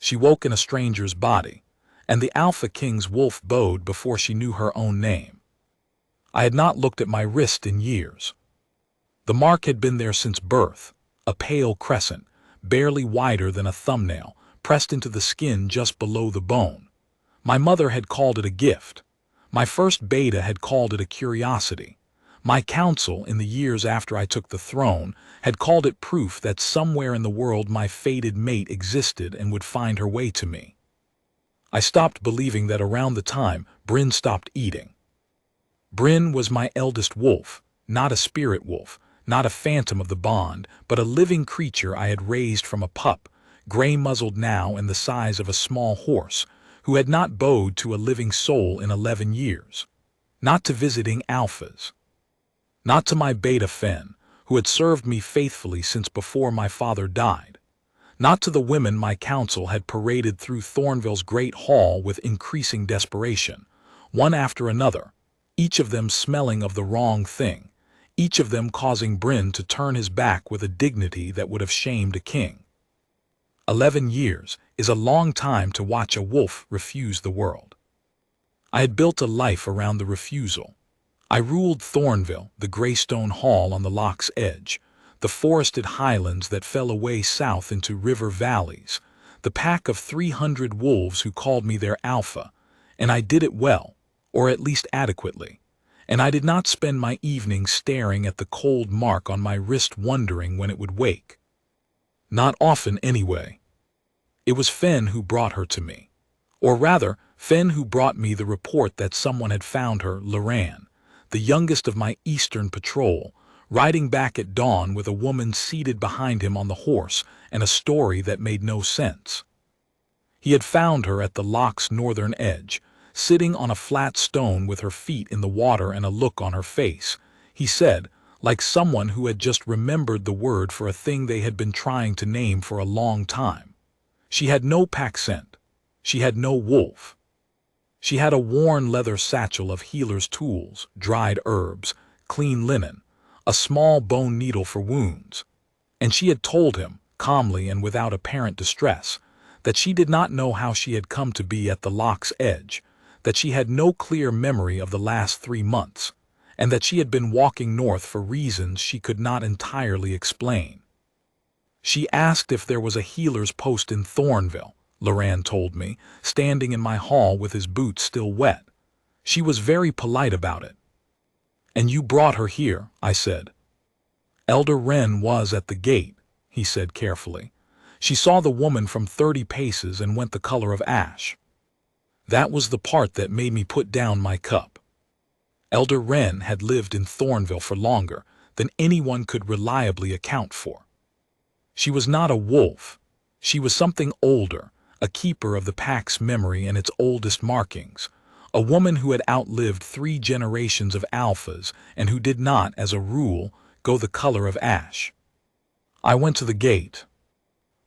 She woke in a stranger's body, and the Alpha King's wolf bowed before she knew her own name. I had not looked at my wrist in years. The mark had been there since birth, a pale crescent, barely wider than a thumbnail, pressed into the skin just below the bone. My mother had called it a gift. My first beta had called it a curiosity. My council, in the years after I took the throne, had called it proof that somewhere in the world my fated mate existed and would find her way to me. I stopped believing that around the time Bryn stopped eating. Bryn was my eldest wolf, not a spirit wolf, not a phantom of the bond, but a living creature I had raised from a pup, gray-muzzled now and the size of a small horse, who had not bowed to a living soul in 11 years. Not to visiting alphas. Not to my beta Fen, who had served me faithfully since before my father died. Not to the women my council had paraded through Thornville's great hall with increasing desperation, one after another, each of them smelling of the wrong thing, each of them causing Bryn to turn his back with a dignity that would have shamed a king. 11 years is a long time to watch a wolf refuse the world. I had built a life around the refusal. I ruled Thornville, the Greystone Hall on the loch's edge, the forested highlands that fell away south into river valleys, the pack of 300 wolves who called me their alpha, and I did it well, or at least adequately, and I did not spend my evenings staring at the cold mark on my wrist wondering when it would wake. Not often anyway. It was Fen who brought her to me. Or rather, Fen who brought me the report that someone had found her, Loran, the youngest of my eastern patrol, riding back at dawn with a woman seated behind him on the horse and a story that made no sense. He had found her at the loch's northern edge, sitting on a flat stone with her feet in the water and a look on her face, he said, like someone who had just remembered the word for a thing they had been trying to name for a long time. She had no pack scent. She had no wolf. She had a worn leather satchel of healer's tools, dried herbs, clean linen, a small bone needle for wounds. And she had told him, calmly and without apparent distress, that she did not know how she had come to be at the loch's edge, that she had no clear memory of the last 3 months, and that she had been walking north for reasons she could not entirely explain. She asked if there was a healer's post in Thornville, Loran told me, standing in my hall with his boots still wet. She was very polite about it. And you brought her here, I said. Elder Wren was at the gate, he said carefully. She saw the woman from 30 paces and went the color of ash. That was the part that made me put down my cup. Elder Wren had lived in Thornville for longer than anyone could reliably account for. She was not a wolf. She was something older, a keeper of the pack's memory and its oldest markings, a woman who had outlived 3 generations of alphas and who did not, as a rule, go the color of ash. I went to the gate.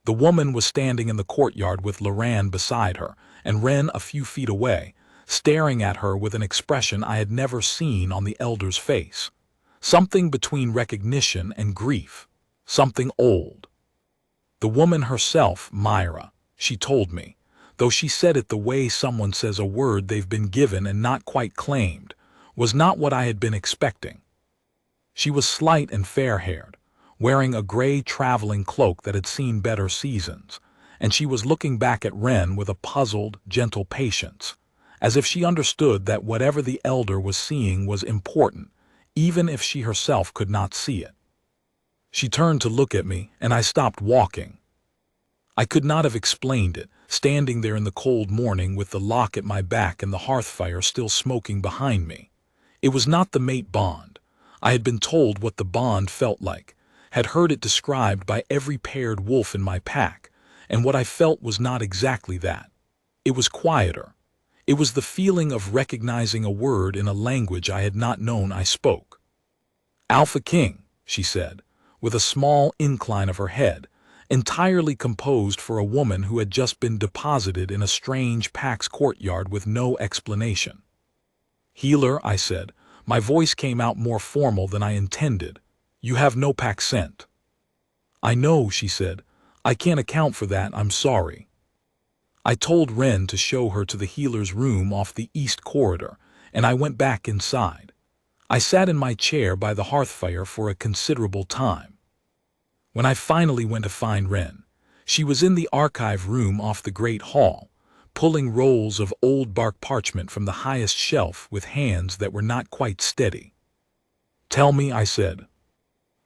The woman was standing in the courtyard with Loran beside her, and Wren a few feet away, staring at her with an expression I had never seen on the elder's face. Something between recognition and grief. Something old. The woman herself, Myra, she told me, though she said it the way someone says a word they've been given and not quite claimed, was not what I had been expecting. She was slight and fair-haired, wearing a gray traveling cloak that had seen better seasons, and she was looking back at Wren with a puzzled, gentle patience, as if she understood that whatever the elder was seeing was important, even if she herself could not see it. She turned to look at me, and I stopped walking. I could not have explained it, standing there in the cold morning with the loch at my back and the hearth fire still smoking behind me. It was not the mate bond. I had been told what the bond felt like, had heard it described by every paired wolf in my pack, and what I felt was not exactly that. It was quieter. It was the feeling of recognizing a word in a language I had not known I spoke. "Alpha King," she said, with a small incline of her head, entirely composed for a woman who had just been deposited in a strange pack's courtyard with no explanation. "Healer," I said. My voice came out more formal than I intended. "You have no pack scent." "I know," she said. "I can't account for that, I'm sorry." I told Wren to show her to the healer's room off the east corridor, and I went back inside. I sat in my chair by the hearthfire for a considerable time. When I finally went to find Wren, she was in the archive room off the great hall, pulling rolls of old bark parchment from the highest shelf with hands that were not quite steady. "Tell me," I said.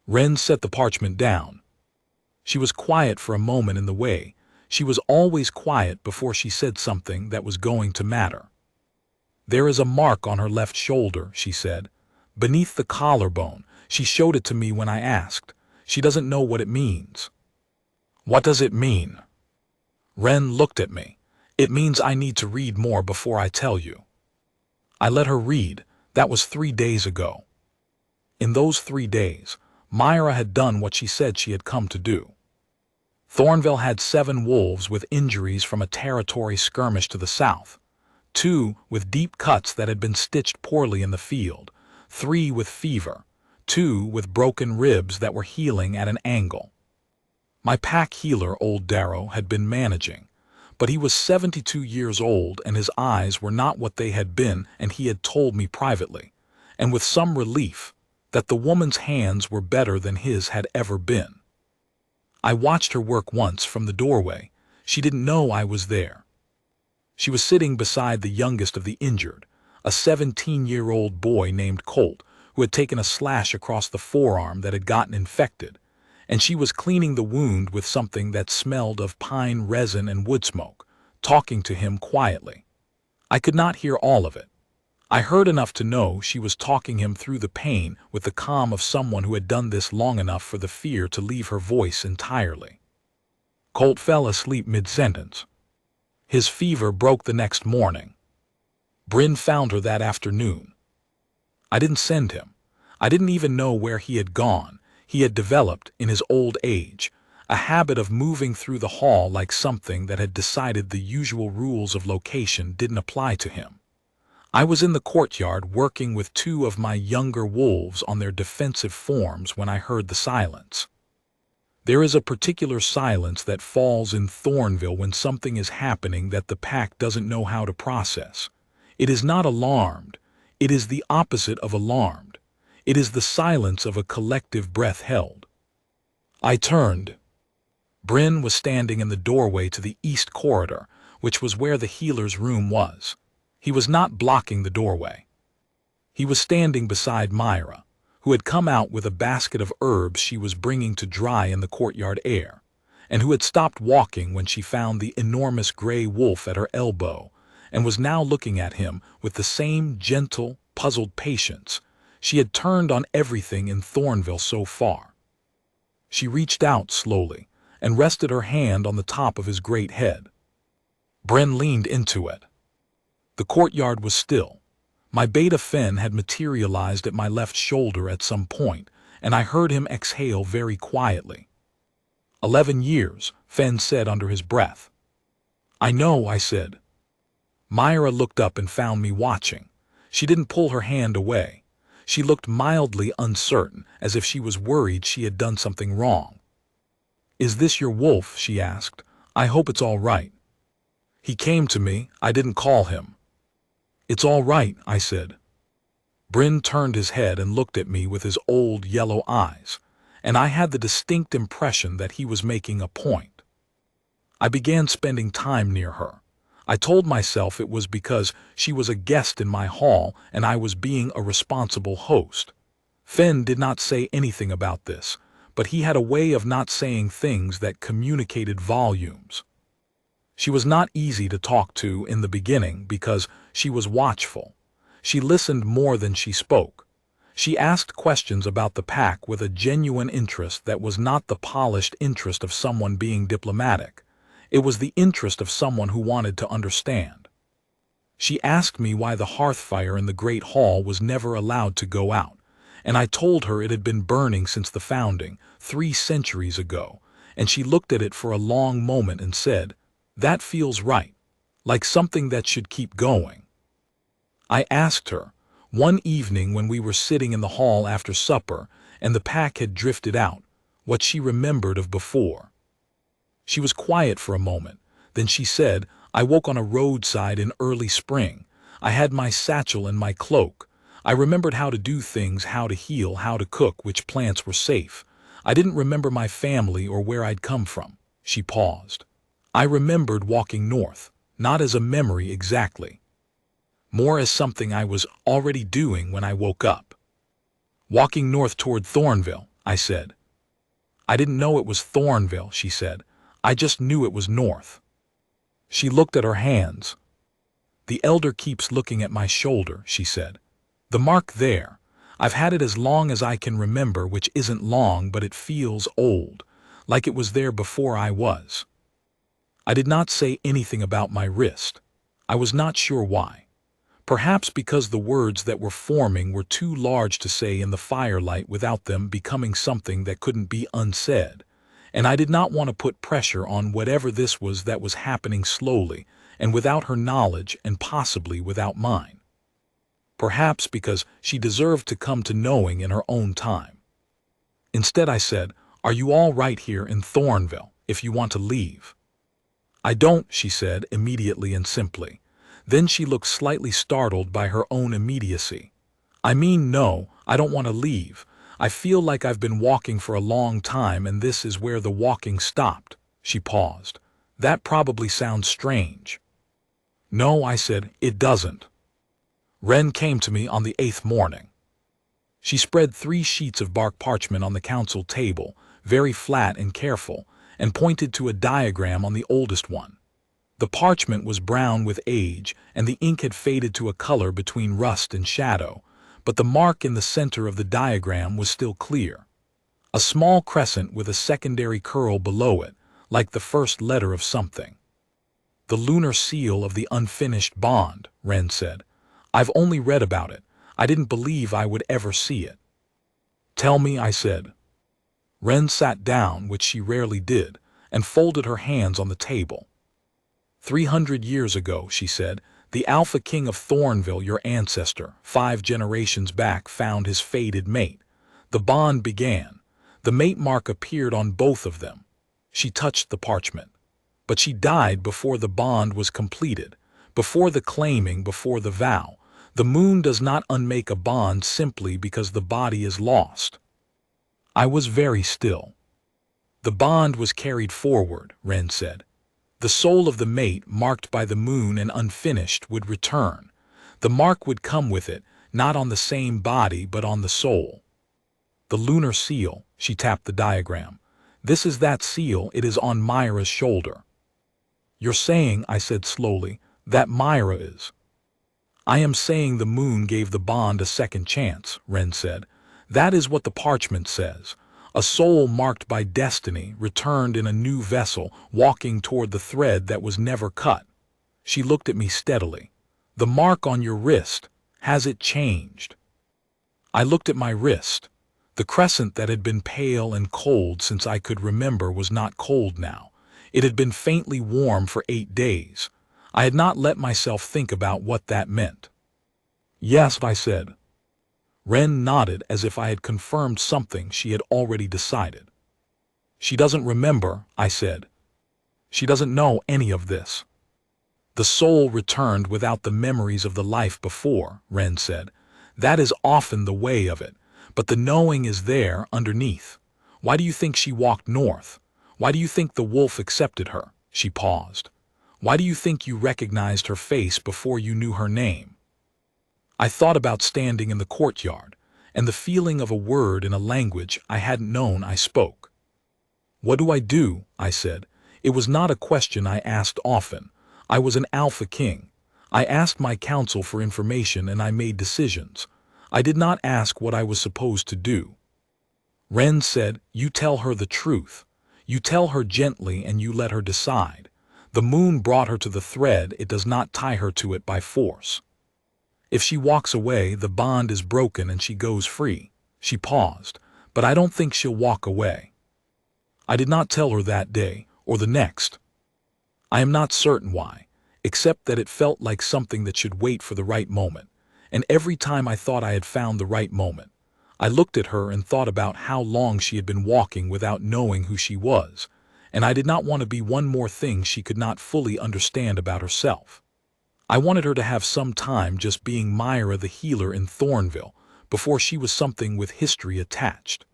Wren set the parchment down. She was quiet for a moment in the way. She was always quiet before she said something that was going to matter. "There is a mark on her left shoulder," she said, "beneath the collarbone. She showed it to me when I asked. She doesn't know what it means." "What does it mean?" Wren looked at me. "It means I need to read more before I tell you." I let her read. That was 3 days ago. In those 3 days, Myra had done what she said she had come to do. Thornville had 7 wolves with injuries from a territory skirmish to the south, 2 with deep cuts that had been stitched poorly in the field, 3 with fever, 2 with broken ribs that were healing at an angle. My pack healer, old Darrow, had been managing, but he was 72 years old and his eyes were not what they had been, and he had told me privately, and with some relief, that the woman's hands were better than his had ever been. I watched her work once from the doorway. She didn't know I was there. She was sitting beside the youngest of the injured, a 17-year-old boy named Colt, who had taken a slash across the forearm that had gotten infected, and she was cleaning the wound with something that smelled of pine resin and wood smoke, talking to him quietly. I could not hear all of it. I heard enough to know she was talking him through the pain with the calm of someone who had done this long enough for the fear to leave her voice entirely. Colt fell asleep mid-sentence. His fever broke the next morning. Bryn found her that afternoon. I didn't send him. I didn't even know where he had gone. He had developed, in his old age, a habit of moving through the hall like something that had decided the usual rules of location didn't apply to him. I was in the courtyard working with 2 of my younger wolves on their defensive forms when I heard the silence. There is a particular silence that falls in Thornville when something is happening that the pack doesn't know how to process. It is not alarmed. It is the opposite of alarmed. It is the silence of a collective breath held. I turned. Bryn was standing in the doorway to the east corridor, which was where the healer's room was. He was not blocking the doorway. He was standing beside Myra, who had come out with a basket of herbs she was bringing to dry in the courtyard air, and who had stopped walking when she found the enormous gray wolf at her elbow, and was now looking at him with the same gentle, puzzled patience she had turned on everything in Thornville so far. She reached out slowly and rested her hand on the top of his great head. Bryn leaned into it. The courtyard was still. My beta Fen had materialized at my left shoulder at some point, and I heard him exhale very quietly. 11 years, Fen said under his breath. "I know," I said. Myra looked up and found me watching. She didn't pull her hand away. She looked mildly uncertain, as if she was worried she had done something wrong. "Is this your wolf?" she asked. "I hope it's all right." "He came to me. I didn't call him." "It's all right," I said. Bryn turned his head and looked at me with his old yellow eyes, and I had the distinct impression that he was making a point. I began spending time near her. I told myself it was because she was a guest in my hall and I was being a responsible host. Fen did not say anything about this, but he had a way of not saying things that communicated volumes. She was not easy to talk to in the beginning because she was watchful. She listened more than she spoke. She asked questions about the pack with a genuine interest that was not the polished interest of someone being diplomatic. It was the interest of someone who wanted to understand. She asked me why the hearth fire in the great hall was never allowed to go out, and I told her it had been burning since the founding, 3 centuries ago, and she looked at it for a long moment and said, "That feels right, like something that should keep going." I asked her, one evening when we were sitting in the hall after supper and the pack had drifted out, what she remembered of before. She was quiet for a moment, then she said, I woke on a roadside in early spring. I had my satchel and my cloak. I remembered how to do things, how to heal, how to cook, which plants were safe. I didn't remember my family or where I'd come from. She paused. I remembered walking north, not as a memory exactly, more as something I was already doing when I woke up. Walking north toward Thornville, I said. I didn't know it was Thornville, she said. I just knew it was north. She looked at her hands. The elder keeps looking at my shoulder, she said. The mark there. I've had it as long as I can remember, which isn't long, but it feels old, like it was there before I was. I did not say anything about my wrist. I was not sure why. Perhaps because the words that were forming were too large to say in the firelight without them becoming something that couldn't be unsaid, and I did not want to put pressure on whatever this was that was happening slowly and without her knowledge and possibly without mine. Perhaps because she deserved to come to knowing in her own time. Instead I said, "Are you all right here in Thornville if you want to leave?" "I don't," she said immediately and simply. Then she looked slightly startled by her own immediacy. "I mean, no, I don't want to leave. I feel like I've been walking for a long time and this is where the walking stopped." She paused. "That probably sounds strange." "No," I said, "it doesn't." Wren came to me on the 8th morning. She spread 3 sheets of bark parchment on the council table, very flat and careful, and pointed to a diagram on the oldest one. The parchment was brown with age, and the ink had faded to a color between rust and shadow, but the mark in the center of the diagram was still clear. A small crescent with a secondary curl below it, like the first letter of something. "The lunar seal of the unfinished bond," Wren said. "I've only read about it. I didn't believe I would ever see it." "Tell me," I said. Wren sat down, which she rarely did, and folded her hands on the table. 300 years ago, she said, the Alpha King of Thornville, your ancestor, 5 generations back, found his fated mate. The bond began. The mate mark appeared on both of them. She touched the parchment. But she died before the bond was completed, before the claiming, before the vow. The moon does not unmake a bond simply because the body is lost. I was very still. The bond was carried forward, Wren said. The soul of the mate, marked by the moon and unfinished, would return. The mark would come with it, not on the same body but on the soul. The lunar seal, she tapped the diagram. This is that seal, it is on Myra's shoulder. You're saying, I said slowly, that Myra is. I am saying the moon gave the bond a second chance, Wren said. That is what the parchment says. A soul marked by destiny returned in a new vessel, walking toward the thread that was never cut. She looked at me steadily. The mark on your wrist, has it changed? I looked at my wrist. The crescent that had been pale and cold since I could remember was not cold now. It had been faintly warm for 8 days. I had not let myself think about what that meant. Yes, I said. Wren nodded as if I had confirmed something she had already decided. She doesn't remember, I said. She doesn't know any of this. The soul returned without the memories of the life before, Wren said. That is often the way of it, but the knowing is there underneath. Why do you think she walked north? Why do you think the wolf accepted her? She paused. Why do you think you recognized her face before you knew her name? I thought about standing in the courtyard, and the feeling of a word in a language I hadn't known I spoke. What do I do? I said. It was not a question I asked often. I was an Alpha King. I asked my council for information and I made decisions. I did not ask what I was supposed to do. Wren said, you tell her the truth. You tell her gently and you let her decide. The moon brought her to the thread, it does not tie her to it by force. If she walks away, the bond is broken and she goes free. She paused, but I don't think she'll walk away. I did not tell her that day, or the next. I am not certain why, except that it felt like something that should wait for the right moment, and every time I thought I had found the right moment, I looked at her and thought about how long she had been walking without knowing who she was, and I did not want to be one more thing she could not fully understand about herself. I wanted her to have some time just being Myra the healer in Thornville before she was something with history attached.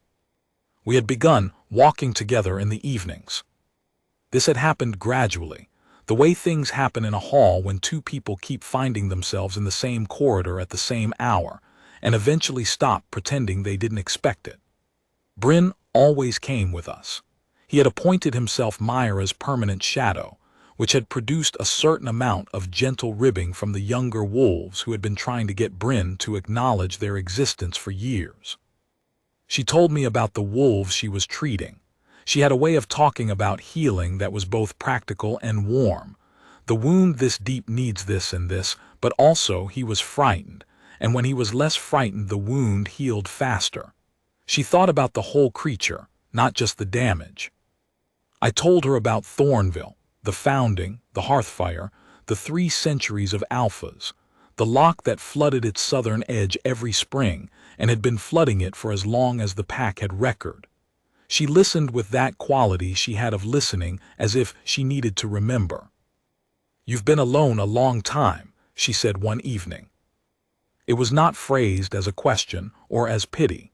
We had begun walking together in the evenings. This had happened gradually, the way things happen in a hall when two people keep finding themselves in the same corridor at the same hour, and eventually stop pretending they didn't expect it. Bryn always came with us. He had appointed himself Myra's permanent shadow, which had produced a certain amount of gentle ribbing from the younger wolves who had been trying to get Bryn to acknowledge their existence for years. She told me about the wolves she was treating. She had a way of talking about healing that was both practical and warm. The wound this deep needs this and this, but also he was frightened, and when he was less frightened the wound healed faster. She thought about the whole creature, not just the damage. I told her about Thornville, the founding, the hearthfire, the 3 centuries of alphas, the loch that flooded its southern edge every spring and had been flooding it for as long as the pack had record. She listened with that quality she had of listening as if she needed to remember. "You've been alone a long time," she said one evening. It was not phrased as a question or as pity.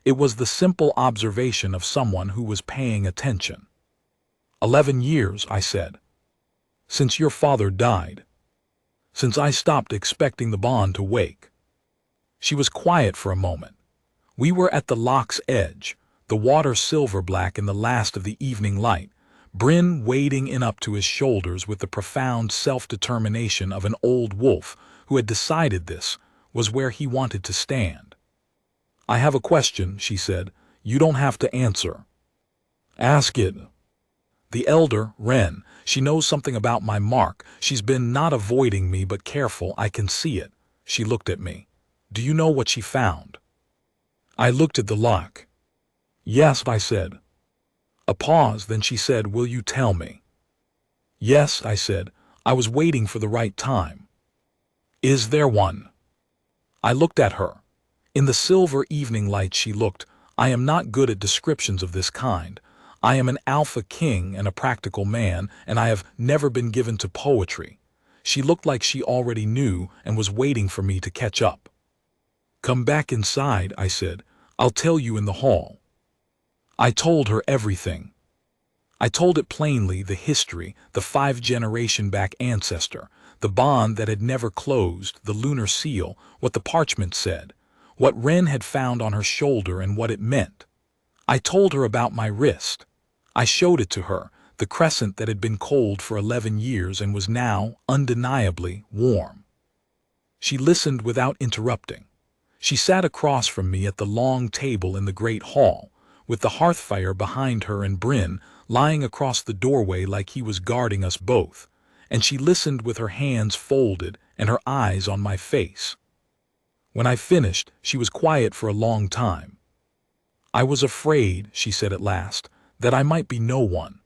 It was the simple observation of someone who was paying attention. 11 years, I said. Since your father died. Since I stopped expecting the bond to wake. She was quiet for a moment. We were at the loch's edge, the water silver-black in the last of the evening light, Bryn wading in up to his shoulders with the profound self-determination of an old wolf who had decided this was where he wanted to stand. "I have a question," she said. "You don't have to answer." "Ask it." "The elder, Wren, she knows something about my mark. She's been not avoiding me but careful, I can see it." She looked at me. "Do you know what she found?" I looked at the loch. "Yes," I said. A pause, then she said, "Will you tell me?" "Yes," I said. "I was waiting for the right time." "Is there one?" I looked at her. In the silver evening light she looked. I am not good at descriptions of this kind. I am an alpha king and a practical man, and I have never been given to poetry. She looked like she already knew and was waiting for me to catch up. "Come back inside," I said. "I'll tell you in the hall." I told her everything. I told it plainly, the history, the 5-generation-back ancestor, the bond that had never closed, the lunar seal, what the parchment said, what Wren had found on her shoulder and what it meant. I told her about my wrist. I showed it to her, the crescent that had been cold for 11 years and was now, undeniably, warm. She listened without interrupting. She sat across from me at the long table in the great hall, with the hearthfire behind her and Bryn lying across the doorway like he was guarding us both, and she listened with her hands folded and her eyes on my face. When I finished, she was quiet for a long time. "I was afraid," she said at last, "that I might be no one.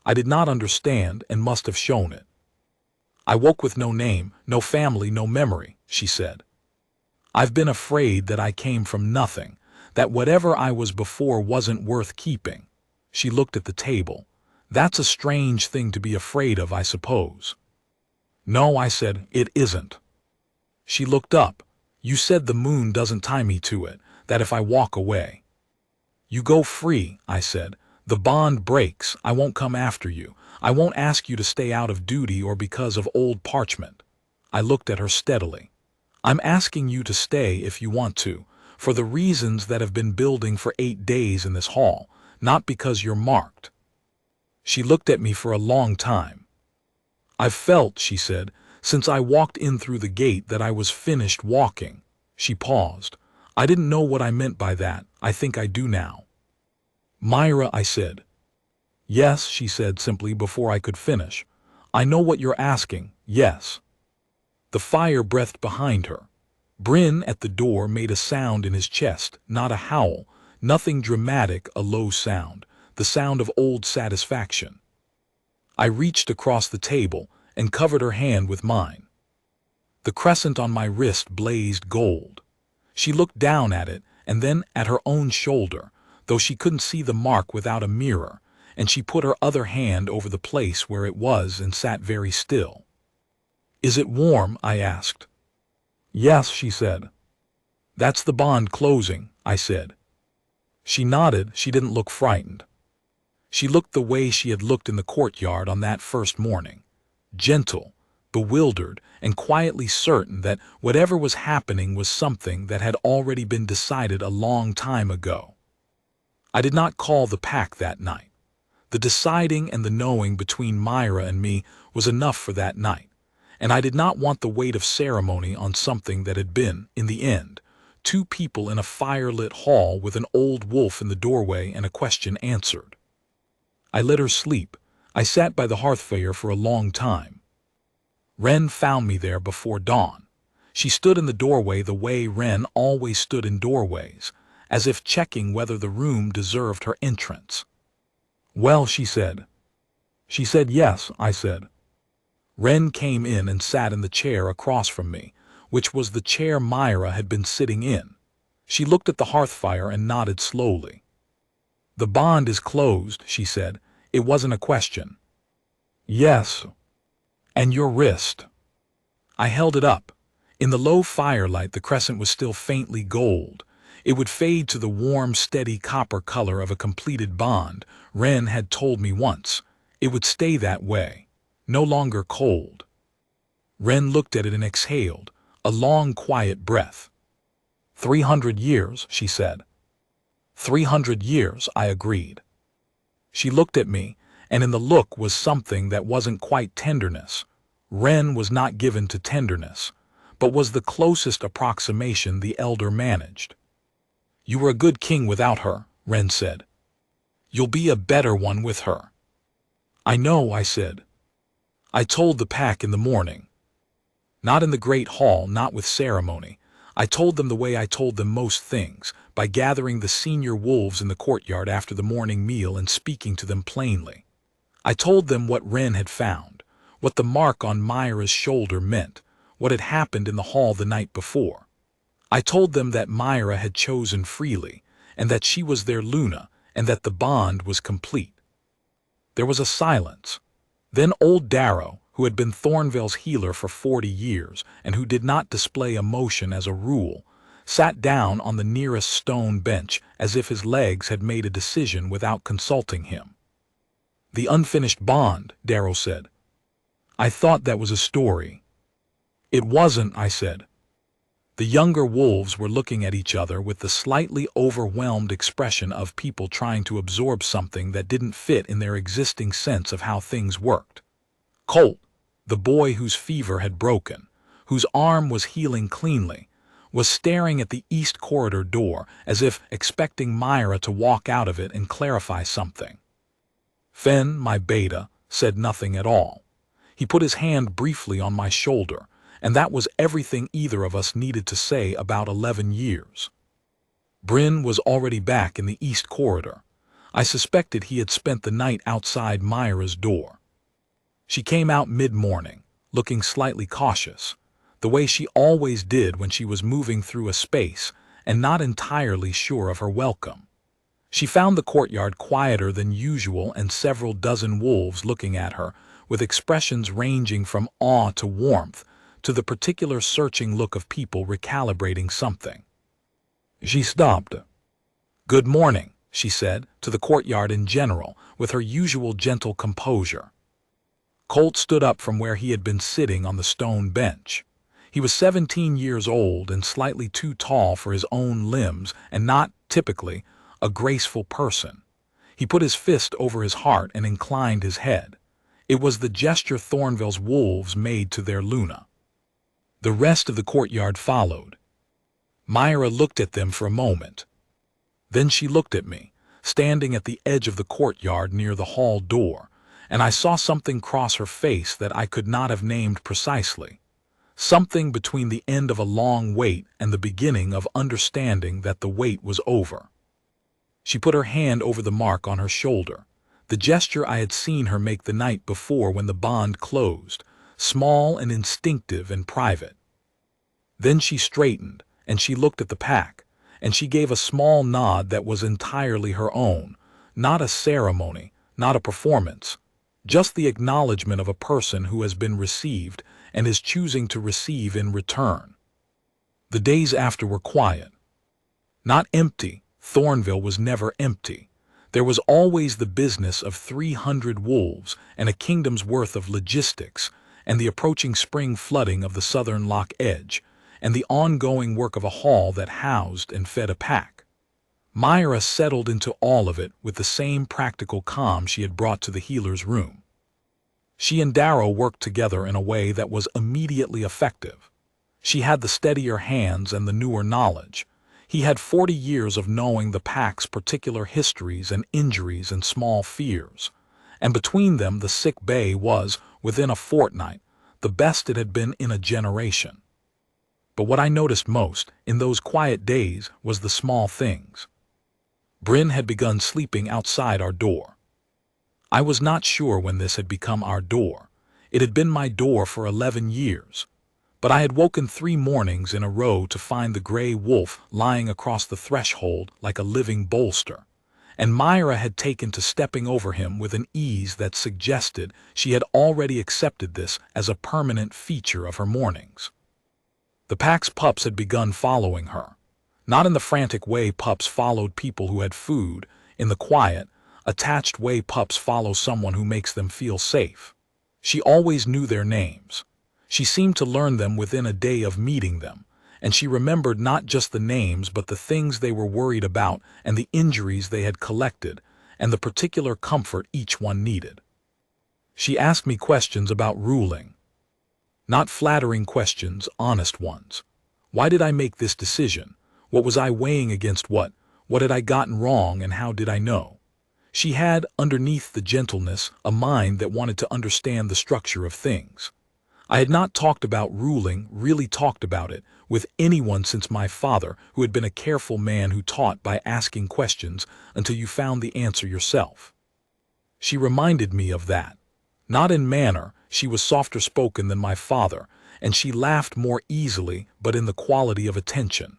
I did not understand and must have shown it. I woke with no name, no family, no memory," she said. "I've been afraid that I came from nothing, that whatever I was before wasn't worth keeping." She looked at the table. "That's a strange thing to be afraid of, I suppose." "No," I said, "it isn't." She looked up. "You said the moon doesn't tie me to it, that if I walk away." "You go free," I said. "The bond breaks. I won't come after you. I won't ask you to stay out of duty or because of old parchment." I looked at her steadily. "I'm asking you to stay if you want to, for the reasons that have been building for 8 days in this hall, not because you're marked." She looked at me for a long time. "I've felt," she said, "since I walked in through the gate that I was finished walking." She paused. "I didn't know what I meant by that. I think I do now." "Myra," I said. "Yes," she said simply before I could finish. "I know what you're asking, yes." The fire breathed behind her. Bryn at the door made a sound in his chest, not a howl, nothing dramatic, a low sound, the sound of old satisfaction. I reached across the table and covered her hand with mine. The crescent on my wrist blazed gold. She looked down at it and then at her own shoulder, though she couldn't see the mark without a mirror, and she put her other hand over the place where it was and sat very still. "Is it warm?" I asked. "Yes," she said. "That's the bond closing," I said. She nodded. She didn't look frightened. She looked the way she had looked in the courtyard on that first morning, gentle, bewildered, and quietly certain that whatever was happening was something that had already been decided a long time ago. I did not call the pack that night. The deciding and the knowing between Myra and me was enough for that night, and I did not want the weight of ceremony on something that had been, in the end, two people in a fire-lit hall with an old wolf in the doorway and a question answered. I let her sleep. I sat by the hearthfire for a long time. Wren found me there before dawn. She stood in the doorway the way Wren always stood in doorways, as if checking whether the room deserved her entrance. "Well," she said. She said yes, I said. Wren came in and sat in the chair across from me, which was the chair Myra had been sitting in. She looked at the hearthfire and nodded slowly. "The bond is closed," she said. "It wasn't a question." "Yes." "And your wrist." I held it up. In the low firelight the crescent was still faintly gold. It would fade to the warm, steady copper color of a completed bond, Wren had told me once. It would stay that way, no longer cold. Wren looked at it and exhaled, a long, quiet breath. 300 years, she said. 300 years, I agreed. She looked at me, and in the look was something that wasn't quite tenderness. Wren was not given to tenderness, but was the closest approximation the elder managed. "You were a good king without her," Wren said. "You'll be a better one with her." "I know," I said. I told the pack in the morning. Not in the great hall, not with ceremony. I told them the way I told them most things, by gathering the senior wolves in the courtyard after the morning meal and speaking to them plainly. I told them what Wren had found, what the mark on Myra's shoulder meant, what had happened in the hall the night before. I told them that Myra had chosen freely, and that she was their Luna, and that the bond was complete. There was a silence. Then old Darrow, who had been Thornvale's healer for 40 years, and who did not display emotion as a rule, sat down on the nearest stone bench as if his legs had made a decision without consulting him. "The unfinished bond," Darrow said. "I thought that was a story." "It wasn't," I said. The younger wolves were looking at each other with the slightly overwhelmed expression of people trying to absorb something that didn't fit in their existing sense of how things worked. Colt, the boy whose fever had broken, whose arm was healing cleanly, was staring at the east corridor door as if expecting Myra to walk out of it and clarify something. Fen, my beta, said nothing at all. He put his hand briefly on my shoulder, and that was everything either of us needed to say about 11 years. Bryn was already back in the east corridor. I suspected he had spent the night outside Myra's door. She came out mid-morning, looking slightly cautious, the way she always did when she was moving through a space and not entirely sure of her welcome. She found the courtyard quieter than usual and several dozen wolves looking at her, with expressions ranging from awe to warmth, to the particular searching look of people recalibrating something. She stopped. "Good morning," she said, to the courtyard in general, with her usual gentle composure. Colt stood up from where he had been sitting on the stone bench. He was 17 years old and slightly too tall for his own limbs and not, typically, a graceful person. He put his fist over his heart and inclined his head. It was the gesture Thornvale's wolves made to their Luna. The rest of the courtyard followed. Myra looked at them for a moment. Then she looked at me, standing at the edge of the courtyard near the hall door, and I saw something cross her face that I could not have named precisely. Something between the end of a long wait and the beginning of understanding that the wait was over. She put her hand over the mark on her shoulder, the gesture I had seen her make the night before when the bond closed, small and instinctive and private. Then she straightened, and she looked at the pack, and she gave a small nod that was entirely her own, not a ceremony, not a performance, just the acknowledgement of a person who has been received and is choosing to receive in return. The days after were quiet. Not empty. Thornville was never empty. There was always the business of 300 wolves and a kingdom's worth of logistics, and the approaching spring flooding of the southern lock edge, and the ongoing work of a hall that housed and fed a pack. Myra settled into all of it with the same practical calm she had brought to the healer's room. She and Darrow worked together in a way that was immediately effective. She had the steadier hands and the newer knowledge. He had 40 years of knowing the pack's particular histories and injuries and small fears. And between them the sick bay was, within a fortnight, the best it had been in a generation. But what I noticed most, in those quiet days, was the small things. Bryn had begun sleeping outside our door. I was not sure when this had become our door. It had been my door for 11 years. But I had woken 3 mornings in a row to find the gray wolf lying across the threshold like a living bolster, and Myra had taken to stepping over him with an ease that suggested she had already accepted this as a permanent feature of her mornings. The pack's pups had begun following her. Not in the frantic way pups followed people who had food, in the quiet, attached way pups follow someone who makes them feel safe. She always knew their names. She seemed to learn them within a day of meeting them, and she remembered not just the names but the things they were worried about and the injuries they had collected and the particular comfort each one needed. She asked me questions about ruling. Not flattering questions, honest ones. Why did I make this decision? What was I weighing against what? What had I gotten wrong and how did I know? She had, underneath the gentleness, a mind that wanted to understand the structure of things. I had not talked about ruling, really talked about it, with anyone since my father, who had been a careful man who taught by asking questions until you found the answer yourself. She reminded me of that. Not in manner, she was softer spoken than my father, and she laughed more easily, but in the quality of attention.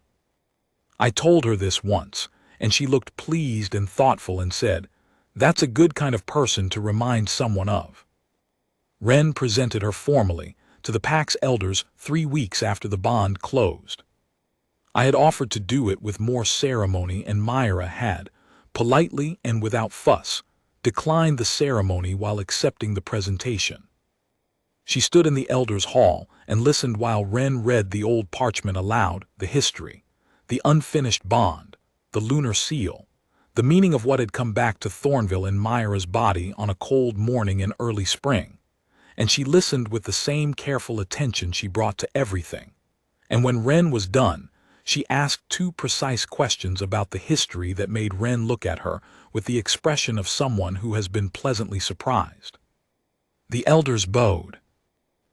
I told her this once, and she looked pleased and thoughtful and said, "That's a good kind of person to remind someone of." Wren presented her formally to the pack's elders 3 weeks after the bond closed. I had offered to do it with more ceremony, and Myra had, politely and without fuss, declined the ceremony while accepting the presentation. She stood in the elders' hall and listened while Wren read the old parchment aloud, the history, the unfinished bond, the lunar seal, the meaning of what had come back to Thornville in Myra's body on a cold morning in early spring. And she listened with the same careful attention she brought to everything. And when Wren was done, she asked 2 precise questions about the history that made Wren look at her with the expression of someone who has been pleasantly surprised. The elders bowed.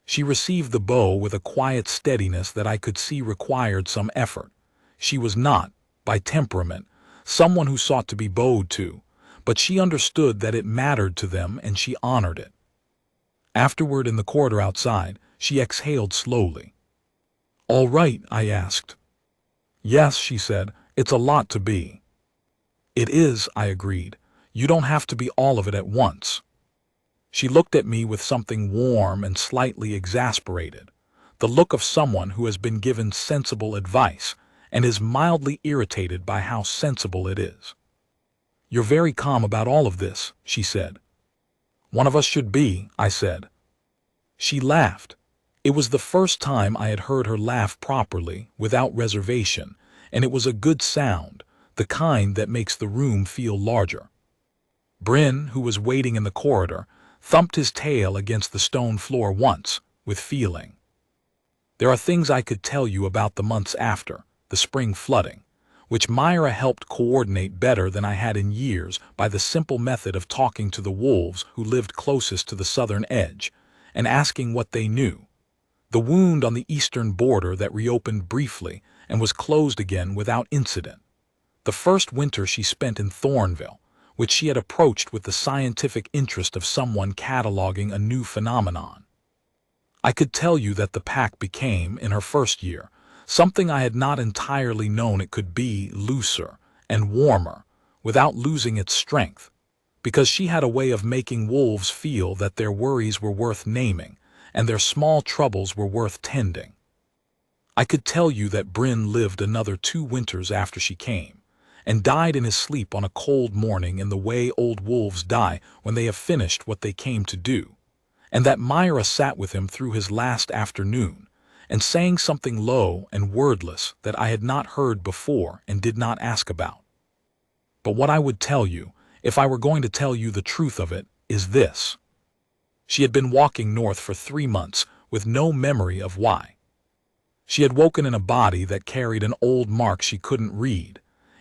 She received the bow with a quiet steadiness that I could see required some effort. She was not, by temperament, someone who sought to be bowed to, but she understood that it mattered to them and she honored it. Afterward, in the corridor outside, she exhaled slowly. "All right?" I asked. "Yes," she said, "it's a lot to be." "It is," I agreed. "You don't have to be all of it at once." She looked at me with something warm and slightly exasperated, the look of someone who has been given sensible advice and is mildly irritated by how sensible it is. "You're very calm about all of this," she said. "One of us should be," I said. She laughed. It was the first time I had heard her laugh properly, without reservation, and it was a good sound, the kind that makes the room feel larger. Bryn, who was waiting in the corridor, thumped his tail against the stone floor once, with feeling. There are things I could tell you about the months after, the spring flooding, which Myra helped coordinate better than I had in years by the simple method of talking to the wolves who lived closest to the southern edge, and asking what they knew. The wound on the eastern border that reopened briefly and was closed again without incident. The first winter she spent in Thornville, which she had approached with the scientific interest of someone cataloging a new phenomenon. I could tell you that the pack became, in her first year, something I had not entirely known it could be, looser and warmer, without losing its strength. because she had a way of making wolves feel that their worries were worth naming and their small troubles were worth tending. I could tell you that Bryn lived another 2 winters after she came, and died in his sleep on a cold morning in the way old wolves die when they have finished what they came to do, and that Myra sat with him through his last afternoon, and sang something low and wordless that I had not heard before and did not ask about. But what I would tell you, if I were going to tell you the truth of it, is this. She had been walking north for 3 months with no memory of why. She had woken in a body that carried an old mark she couldn't read,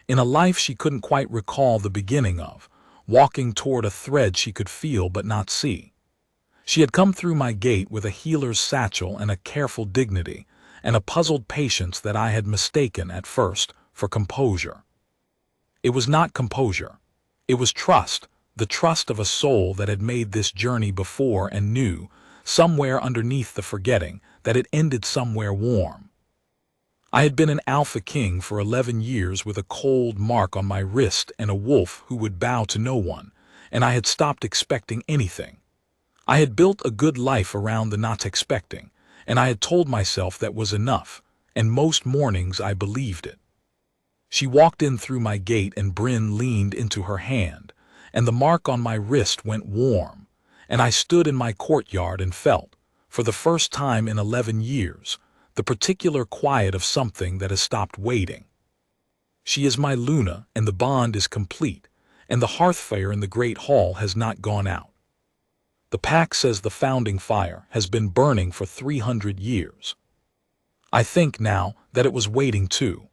in a life she couldn't quite recall the beginning of, walking toward a thread she could feel but not see. She had come through my gate with a healer's satchel and a careful dignity, and a puzzled patience that I had mistaken at first for composure. It was not composure. It was trust, the trust of a soul that had made this journey before and knew, somewhere underneath the forgetting, that it ended somewhere warm. I had been an alpha king for 11 years with a cold mark on my wrist and a wolf who would bow to no one, and I had stopped expecting anything. I had built a good life around the not expecting, and I had told myself that was enough, and most mornings I believed it. She walked in through my gate and Bryn leaned into her hand, and the mark on my wrist went warm, and I stood in my courtyard and felt, for the first time in 11 years, the particular quiet of something that has stopped waiting. She is my Luna, and the bond is complete, and the hearth fire in the great hall has not gone out. The pack says the founding fire has been burning for 300 years. I think now that it was waiting too.